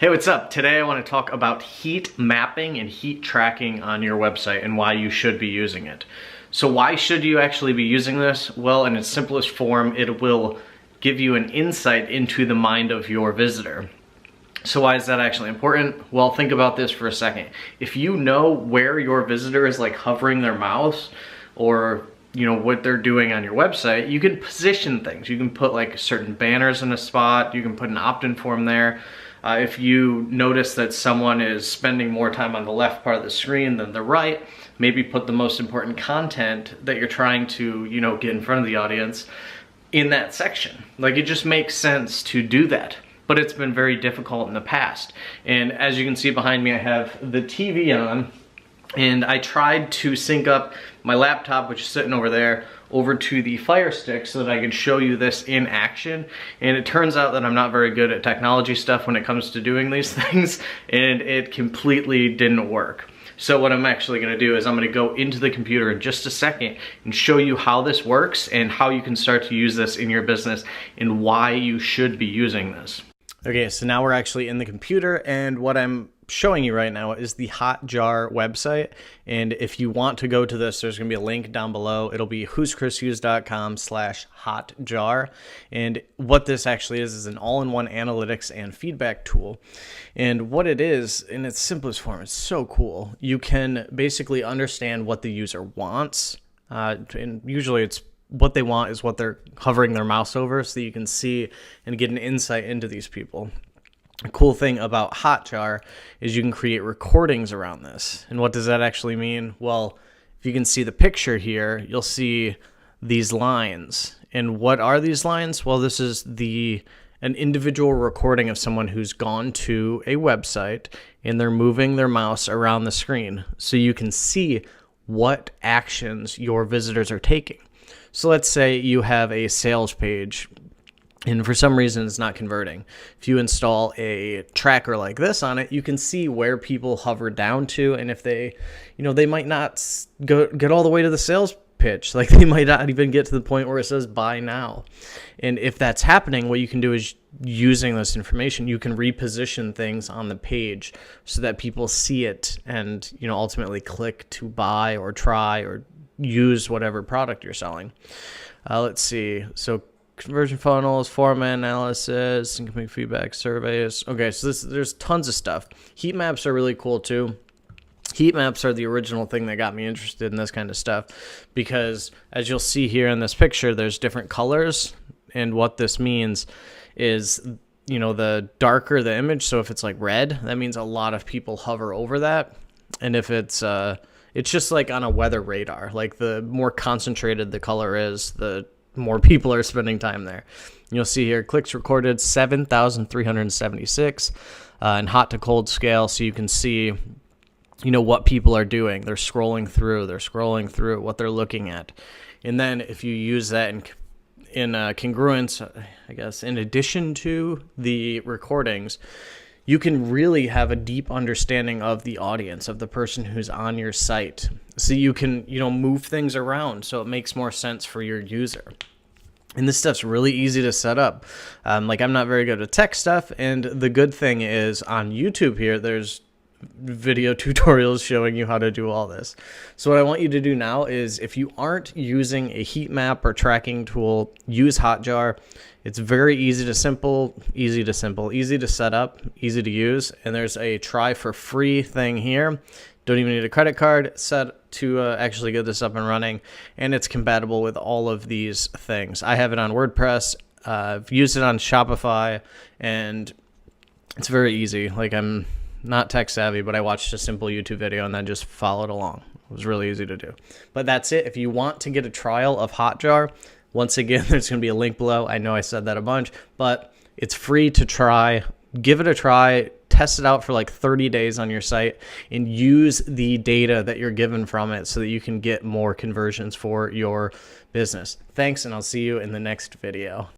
Hey, what's up? Today I want to talk about heat mapping and heat tracking on your website and why you should be using it. So why should you actually be using this? Well, in its simplest form, it will give you an insight into the mind of your visitor. So why is that actually important? Well, think about this for a second. If you know where your visitor is like hovering their mouse or what they're doing on your website, you can position things. You can put like certain banners in a spot, you can put an opt-in form there. If you notice that someone is spending more time on the left part of the screen than the right, maybe put the most important content that you're trying to, get in front of the audience in that section. Like, it just makes sense to do that. But it's been very difficult in the past. And as you can see behind me, I have the TV on, and I tried to sync up my laptop, which is sitting over there, over to the Fire Stick so that I could show you this in action. And it turns out that I'm not very good at technology stuff when it comes to doing these things, and it completely didn't work. So what I'm actually gonna do is I'm gonna go into the computer in just a second and show you how this works and how you can start to use this in your business and why you should be using this. Okay, so now we're actually in the computer, and what I'm showing you right now is the Hotjar website. And if you want to go to this, there's gonna be a link down below. It'll be whoschrishughes.com/hotjar. And what this actually is an all-in-one analytics and feedback tool. And what it is, in its simplest form, it's so cool. You can basically understand what the user wants. And usually it's what they want is what they're hovering their mouse over, so that you can see and get an insight into these people. A cool thing about Hotjar is you can create recordings around this. And what does that actually mean? Well, if you can see the picture here, you'll see these lines. And what are these lines? Well, this is an individual recording of someone who's gone to a website and they're moving their mouse around the screen, so you can see what actions your visitors are taking. So let's say you have a sales page and for some reason it's not converting. If you install a tracker like this on it, you can see where people hover down to, and if they might not get all the way to the sales pitch. Like, they might not even get to the point where it says buy now. And if that's happening, what you can do is, using this information, you can reposition things on the page so that people see it and ultimately click to buy or try or use whatever product you're selling. Let's see. So conversion funnels, format analysis, incoming feedback surveys. Okay, so there's tons of stuff. Heat maps are really cool too. Heat maps are the original thing that got me interested in this kind of stuff, because as you'll see here in this picture, there's different colors. And what this means is, the darker the image, so if it's like red, that means a lot of people hover over that. And if it's just like on a weather radar. Like, the more concentrated the color is, the more people are spending time there. You'll see here, clicks recorded 7,376 in hot to cold scale, so you can see what people are doing. They're scrolling through what they're looking at. And then if you use that in congruence, I guess, in addition to the recordings, you can really have a deep understanding of the audience, of the person who's on your site. So you can, move things around so it makes more sense for your user. And this stuff's really easy to set up. I'm not very good at tech stuff, and the good thing is on YouTube here, there's video tutorials showing you how to do all this. So what I want you to do now is, if you aren't using a heat map or tracking tool, use Hotjar. It's very easy to set up, easy to use, and there's a try for free thing here. Don't even need a credit card set to actually get this up and running, and it's compatible with all of these things. I have it on WordPress, I've used it on Shopify, and it's very easy. Like, I'm not tech savvy, but I watched a simple YouTube video and then just followed along. It was really easy to do. But that's it. If you want to get a trial of Hotjar, once again, there's going to be a link below. I know I said that a bunch, but it's free to try. Give it a try. Test it out for like 30 days on your site and use the data that you're given from it so that you can get more conversions for your business. Thanks, and I'll see you in the next video.